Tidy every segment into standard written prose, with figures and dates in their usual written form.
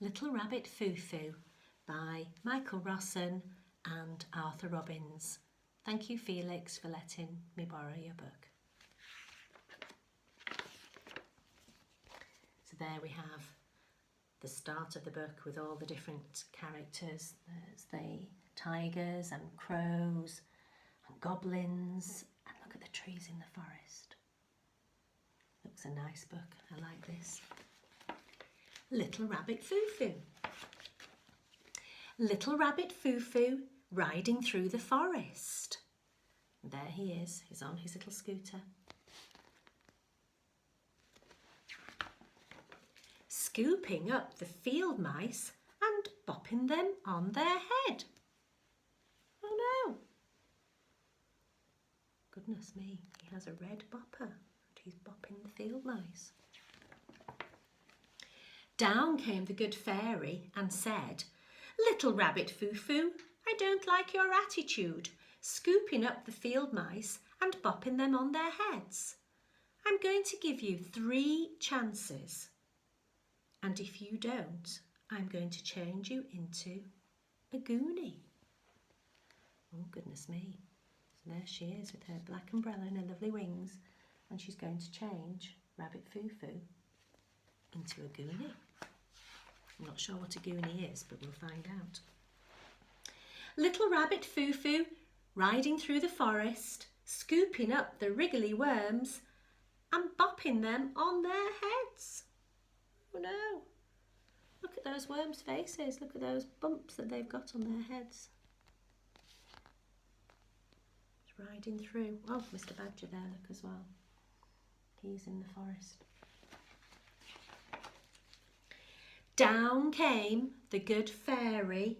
Little Rabbit Foo Foo by Michael Rosen and Arthur Robbins. Thank you, Felix, for letting me borrow your book. So there we have the start of the book with all the different characters. There's the tigers and crows and goblins, and look at the trees in the forest. Looks a nice book. I like this. Little Rabbit Foo Foo. Little Rabbit Foo Foo riding through the forest. And there he is. He's on his little scooter. Scooping up the field mice and bopping them on their head. Oh no! Goodness me, he has a red bopper and he's bopping the field mice. Down came the good fairy and said, Little Rabbit Foo Foo, I don't like your attitude, scooping up the field mice and bopping them on their heads. I'm going to give you 3 chances. And if you don't, I'm going to change you into a goonie. Oh, goodness me. So there she is with her black umbrella and her lovely wings. And she's going to change Rabbit Foo Foo into a goonie. I'm not sure what a goonie is, but we'll find out. Little Rabbit Foo Foo riding through the forest, scooping up the wriggly worms and bopping them on their heads. Oh no, look at those worms' faces, look at those bumps that they've got on their heads. It's riding through. Oh, Mr. Badger there, look as well. He's in the forest. Down came the good fairy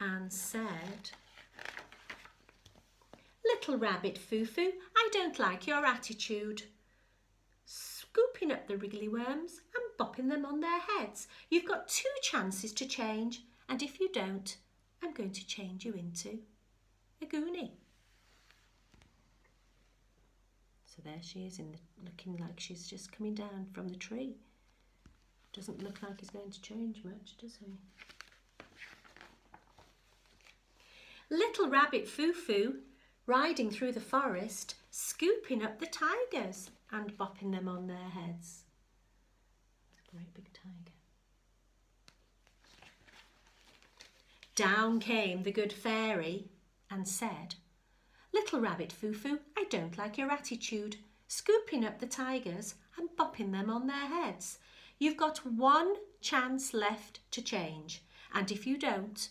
and said, Little Rabbit Foo Foo, I don't like your attitude. Scooping up the wriggly worms and bopping them on their heads. You've got 2 chances to change, and if you don't, I'm going to change you into a goonie. So there she is, looking like she's just coming down from the tree. Doesn't look like he's going to change much, does he? Little Rabbit Foo Foo riding through the forest, scooping up the tigers and bopping them on their heads. That's a great big tiger. Down came the good fairy and said, Little Rabbit Foo Foo, I don't like your attitude, scooping up the tigers and bopping them on their heads. You've got 1 chance left to change, and if you don't,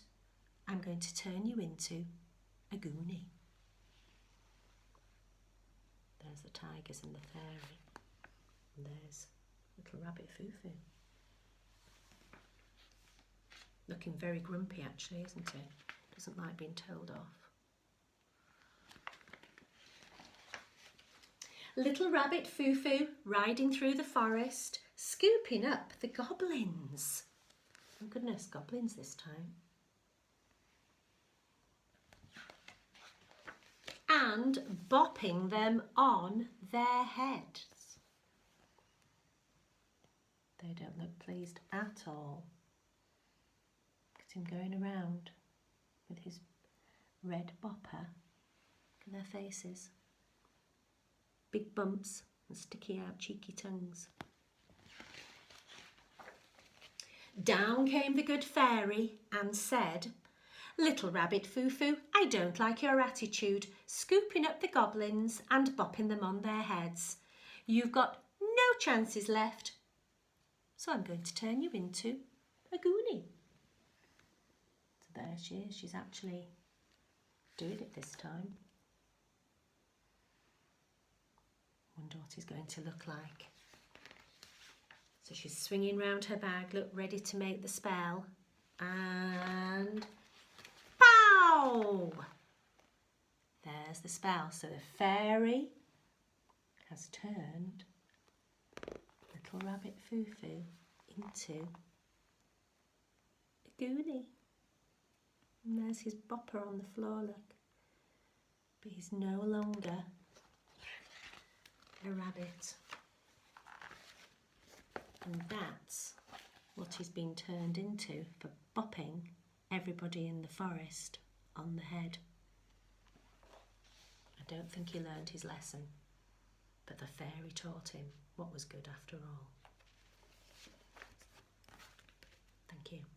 I'm going to turn you into a goonie. There's the tigers and the fairy, and there's Little Rabbit Foo Foo. Looking very grumpy actually, isn't it? Doesn't like being told off. Little Rabbit Foo Foo riding through the forest, scooping up the goblins. Oh goodness, goblins this time. And bopping them on their heads. They don't look pleased at all. Look at him going around with his red bopper. Look at their faces. Big bumps and sticky out cheeky tongues. Down came the good fairy and said, Little Rabbit Foo Foo, I don't like your attitude, scooping up the goblins and bopping them on their heads. You've got no chances left, so I'm going to turn you into a goonie. So there she is, she's actually doing it this time. Wonder what he's going to look like. So she's swinging round her bag, look, ready to make the spell, and pow! There's the spell. So the fairy has turned Little Rabbit Foo Foo into a goonie. And there's his bopper on the floor, look. But he's no longer a rabbit. And that's what what he's been turned into for bopping everybody in the forest on the head. I don't think he learned his lesson, but the fairy taught him what was good after all. Thank you.